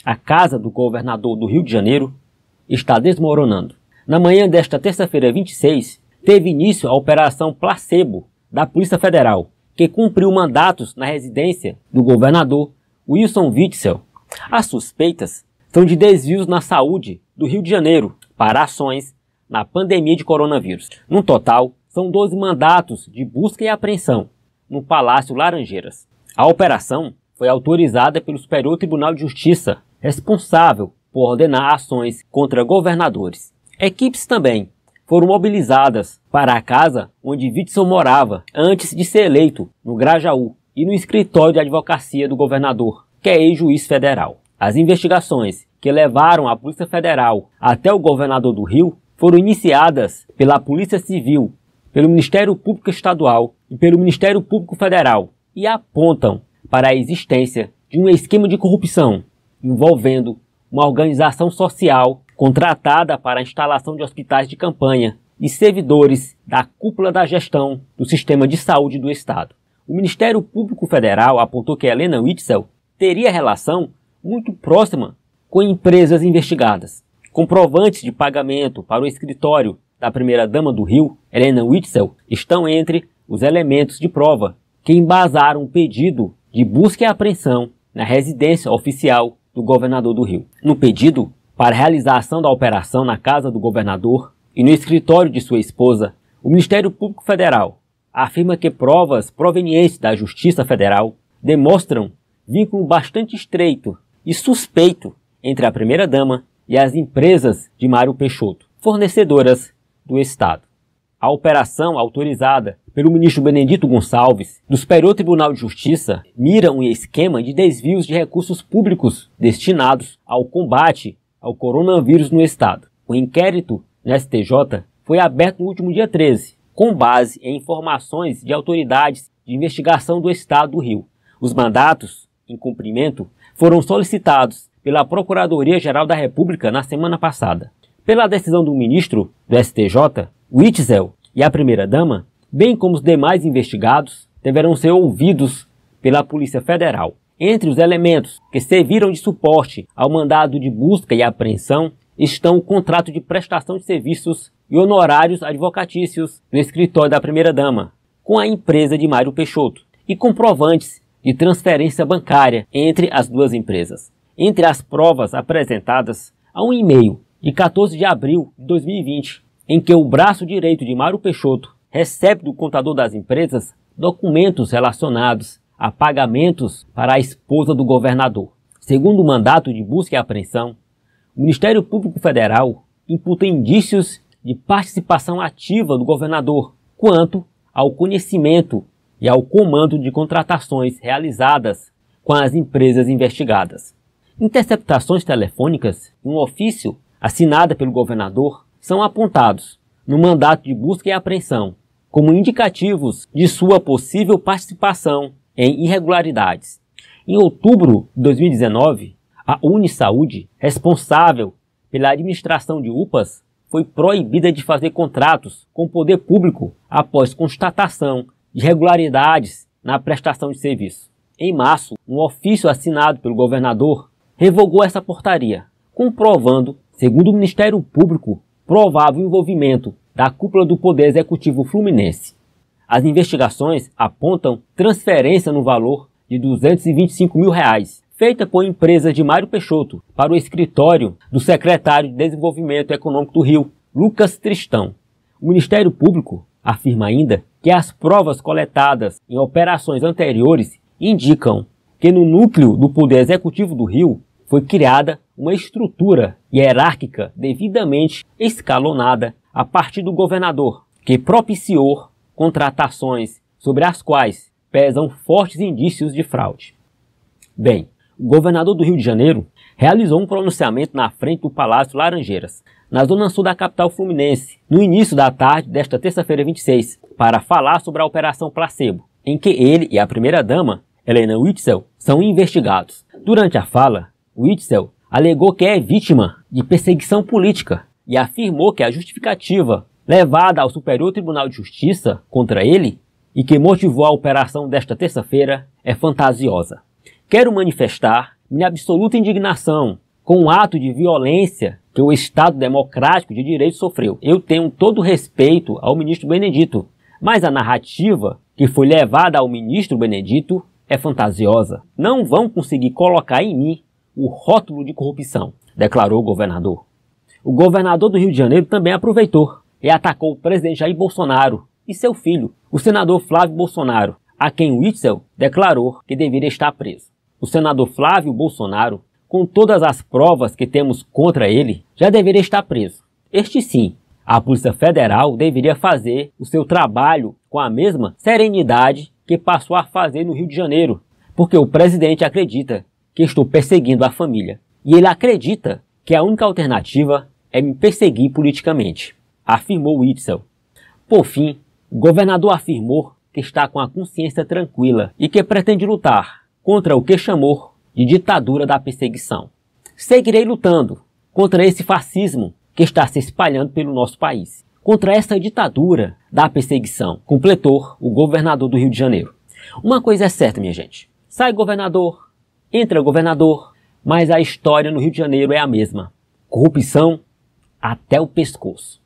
a casa do governador do Rio de Janeiro está desmoronando. Na manhã desta terça-feira 26, teve início a Operação Placebo da Polícia Federal, que cumpriu mandatos na residência do governador Wilson Witzel. As suspeitas são de desvios na saúde do Rio de Janeiro para ações na pandemia de coronavírus. No total, são 12 mandatos de busca e apreensão no Palácio Laranjeiras. A operação foi autorizada pelo Superior Tribunal de Justiça, responsável por ordenar ações contra governadores. Equipes também foram mobilizadas para a casa onde Witzel morava antes de ser eleito, no Grajaú, e no escritório de advocacia do governador, que é ex-juiz federal. As investigações que levaram a Polícia Federal até o governador do Rio foram iniciadas pela Polícia Civil, pelo Ministério Público Estadual e pelo Ministério Público Federal e apontam para a existência de um esquema de corrupção envolvendo uma organização social contratada para a instalação de hospitais de campanha e servidores da cúpula da gestão do sistema de saúde do Estado. O Ministério Público Federal apontou que Helena Witzel teria relação muito próxima com empresas investigadas. Comprovantes de pagamento para o escritório da primeira-dama do Rio, Helena Witzel, estão entre os elementos de prova que embasaram o pedido de busca e apreensão na residência oficial do governador do Rio. No pedido para a realização da operação na casa do governador e no escritório de sua esposa, o Ministério Público Federal afirma que provas provenientes da Justiça Federal demonstram vínculo bastante estreito e suspeito entre a primeira-dama e as empresas de Mário Peixoto, fornecedoras do Estado. A operação, autorizada pelo ministro Benedito Gonçalves, do Superior Tribunal de Justiça, mira um esquema de desvios de recursos públicos destinados ao combate ao coronavírus no Estado. O inquérito no STJ foi aberto no último dia 13, com base em informações de autoridades de investigação do Estado do Rio. Os mandatos em cumprimento foram solicitados pela Procuradoria-Geral da República na semana passada. Pela decisão do ministro do STJ, Witzel e a primeira-dama, bem como os demais investigados, deverão ser ouvidos pela Polícia Federal. Entre os elementos que serviram de suporte ao mandado de busca e apreensão estão o contrato de prestação de serviços e honorários advocatícios do escritório da primeira-dama com a empresa de Mário Peixoto e comprovantes de transferência bancária entre as duas empresas. Entre as provas apresentadas, há um e-mail de 14 de abril de 2020, em que o braço direito de Mário Peixoto recebe do contador das empresas documentos relacionados a pagamentos para a esposa do governador. Segundo o mandato de busca e apreensão, o Ministério Público Federal imputa indícios de participação ativa do governador quanto ao conhecimento e ao comando de contratações realizadas com as empresas investigadas. Interceptações telefônicas e um ofício assinado pelo governador são apontados no mandato de busca e apreensão como indicativos de sua possível participação em irregularidades. Em outubro de 2019, a Unisaúde, responsável pela administração de UPAs, foi proibida de fazer contratos com o poder público após constatação de irregularidades na prestação de serviço. Em março, um ofício assinado pelo governador revogou essa portaria, comprovando, segundo o Ministério Público, provável envolvimento da cúpula do Poder Executivo Fluminense. As investigações apontam transferência no valor de R$ 225 mil, feita por empresa de Mário Peixoto para o escritório do secretário de Desenvolvimento Econômico do Rio, Lucas Tristão. O Ministério Público afirma ainda que as provas coletadas em operações anteriores indicam que no núcleo do Poder Executivo do Rio foi criada uma estrutura hierárquica devidamente escalonada a partir do governador, que propiciou contratações sobre as quais pesam fortes indícios de fraude. Bem, o governador do Rio de Janeiro realizou um pronunciamento na frente do Palácio Laranjeiras, na zona sul da capital fluminense, no início da tarde desta terça-feira 26, para falar sobre a Operação Placebo, em que ele e a primeira-dama, Helena Witzel, são investigados. Durante a fala, Witzel alegou que é vítima de perseguição política e afirmou que a justificativa levada ao Superior Tribunal de Justiça contra ele e que motivou a operação desta terça-feira é fantasiosa. Quero manifestar minha absoluta indignação com o ato de violência que o Estado Democrático de Direito sofreu. Eu tenho todo respeito ao ministro Benedito, mas a narrativa que foi levada ao ministro Benedito é fantasiosa. Não vão conseguir colocar em mim o rótulo de corrupção, declarou o governador. O governador do Rio de Janeiro também aproveitou e atacou o presidente Jair Bolsonaro e seu filho, o senador Flávio Bolsonaro, a quem Witzel declarou que deveria estar preso. O senador Flávio Bolsonaro, com todas as provas que temos contra ele, já deveria estar preso. Este sim, a Polícia Federal deveria fazer o seu trabalho com a mesma serenidade que passou a fazer no Rio de Janeiro, porque o presidente acredita que estou perseguindo a família. E ele acredita que a única alternativa é me perseguir politicamente, afirmou Witzel. Por fim, o governador afirmou que está com a consciência tranquila e que pretende lutar contra o que chamou de ditadura da perseguição. Seguirei lutando contra esse fascismo que está se espalhando pelo nosso país, contra essa ditadura da perseguição, completou o governador do Rio de Janeiro. Uma coisa é certa, minha gente. Sai governador, entra governador, mas a história no Rio de Janeiro é a mesma. Corrupção até o pescoço.